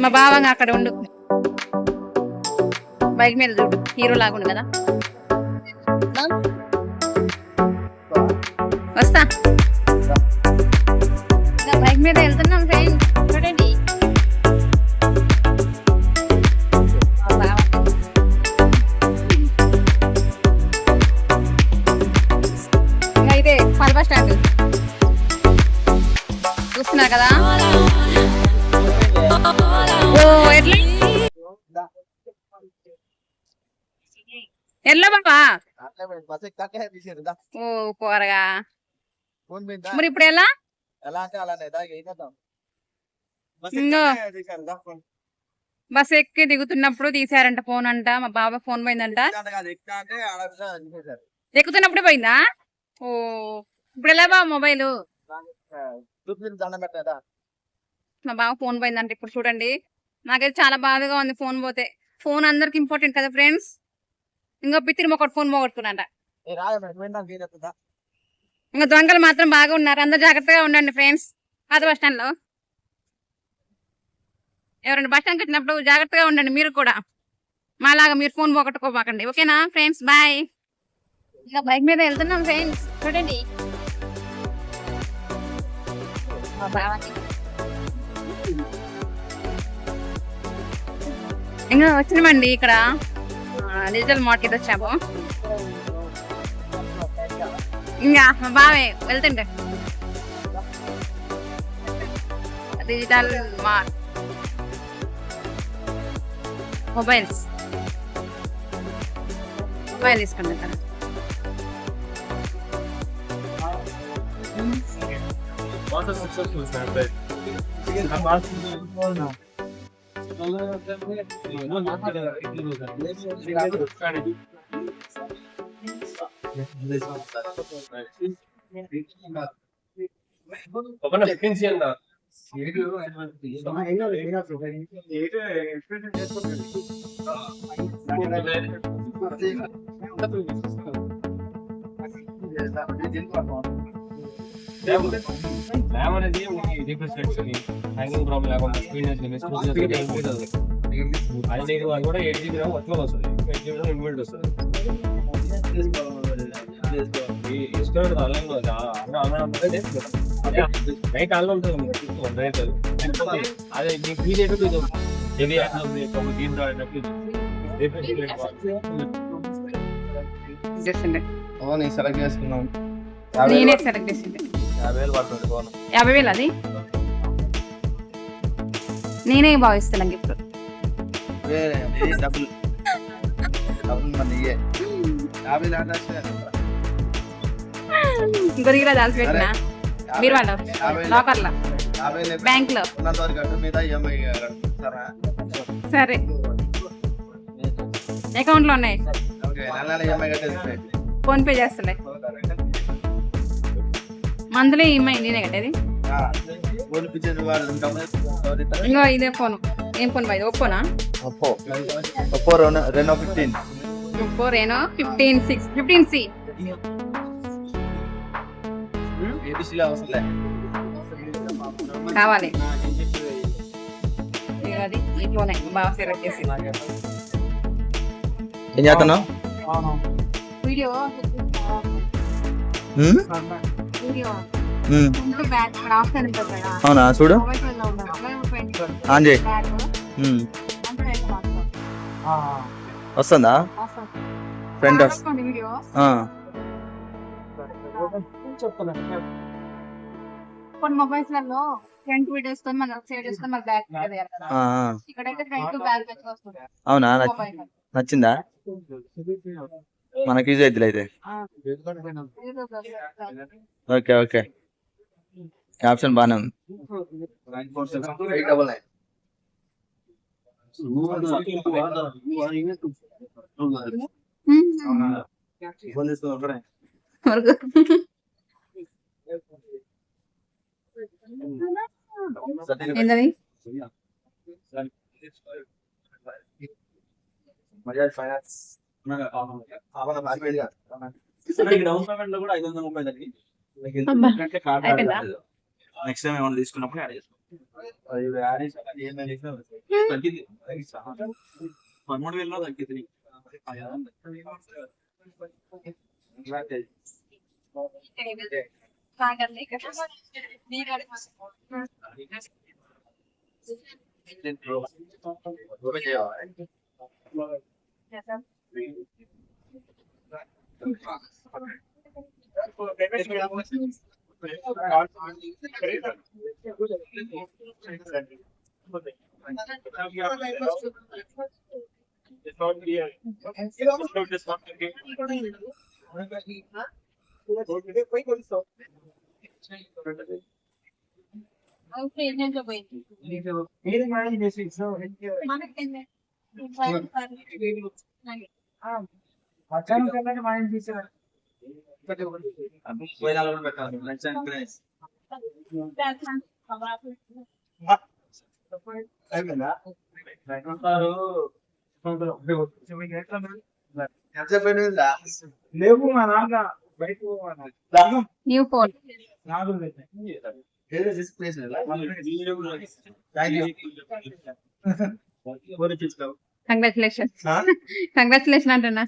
మా బావంగా అక్కడ ఉండు, బైక్ మీద చూడు, హీరో లాగుండు కదా. వస్తా, బైక్ మీద వెళ్తున్నాం ఫ్రెండ్, చూడండి. అయితే పాల బస్ స్టాండ్ చూస్తున్నారు కదా. ఓ ఎట్లా ఎట్లా బాబా, ఓ పోరగా. మరి ఇప్పుడు ఎలా? బస్ ఎక్కి దిగుతున్నప్పుడు తీసారంట ఫోన్ అంట, మా బాబా ఫోన్ పోయిందంట. ఎక్కుతున్నప్పుడే పోయిందా? ఓ ఇప్పుడు ఎలా బాబా మొబైల్? మా బాబా ఫోన్ పోయిందంట. ఇప్పుడు చూడండి, నాకైతే చాలా బాధగా ఉంది ఫోన్ పోతే. ఫోన్ అందరికి ఇంపార్టెంట్ కదా ఫ్రెండ్స్. ఇంకా పిత్తిరి ఒకటి ఫోన్ పోగొట్టుకున్నాంట. ఇంకా దొంగలు మాత్రం బాగా ఉన్నారు, అందరు జాగ్రత్తగా ఉండండి ఫ్రెండ్స్. పాత బస్ స్టాండ్ లో ఎవరైనా బస్ స్టాండ్కి వచ్చినప్పుడు జాగ్రత్తగా ఉండండి మీరు కూడా, మాలాగా మీరు ఫోన్ పోగొట్టుకోబాకండి. ఓకేనా ఫ్రెండ్స్, బాయ్. ఇంకా బైక్ మీద వెళ్తున్నాం ఫ్రెండ్స్, చూడండి. ఇంకా వచ్చినామండి ఇక్కడ డిజిటల్ మార్కెట్ వచ్చాము. ఇంకా మా బావే వెళ్తుండే డిజిటల్ మార్ట్ మొబైల్ తీసుకుంటా. హ్యాంగింగ్ ప్రాబ్లం లేకుండా అది కూడా 8GB వర్క్ వస్తుంది, 8GB ఇన్వర్ట్ వస్తుంది. నైట్ ఆన్లో ఉంటుంది అదే నీకు ఫీల్ అయితే హెవీ దీంతో సెలెక్ట్ చేసుకున్నాం. నేనే సెలెక్ట్ చేసింది 50,000 పడుతుంది ఫోన్. 50,000 అది నేనే భావిస్తున్నాను గిఫ్ట్. డబ్బులు మన ఇంకొరిగిరా దాల్చి పెట్టినా మీరు వాళ్ళ లాకర్ లో బ్యాంక్ లో. సరే అకౌంట్ లో ఉన్నాయి, ఫోన్ పే చేస్తలే. మంత్లీ ఈఎంఐ నేనే కట్టేది. ఇంకో ఇదే ఫోన్, ఏం ఫోన్ బాయ్? ఓప్పోనా? Oppo Reno 15. Oppo Reno 15C. కావాలి అది ఈ ఫోన్ బాగా సెలెక్ట్ చేసి. ఏం చేస్తున్నావు? వీడియో అవునా, చూడు ఆన్ చేయి. వస్తుందా ఫ్రెండ్? కొన్ని మొబైల్స్ లలో ఫ్రంట్ వీడియోస్ తో మనం సేవ్ చేసుకొని మన బ్యాక్ ఇక్కడైతే ఫ్రంట్ బ్యాక్ వస్తుంది. అవునా, నచ్చిందా? మనకి యూజ్ అవుతుంది అయితే. ఓకే ఓకే, ఆప్షన్ బాగానే ఉంది. ఏంటది? నెక్స్ట్ టైం ఏమైనా తీసుకున్నప్పుడు యాడ్ చేసుకో. అది వ్యారేజ్ ఏందని తగ్గింది 13,000 తగ్గింది లేవు మా నాన్న బయట న్యూ ఫోన్ కంగ్రాచులేషన్ కంగ్రాచులేషన్ అంటున్నా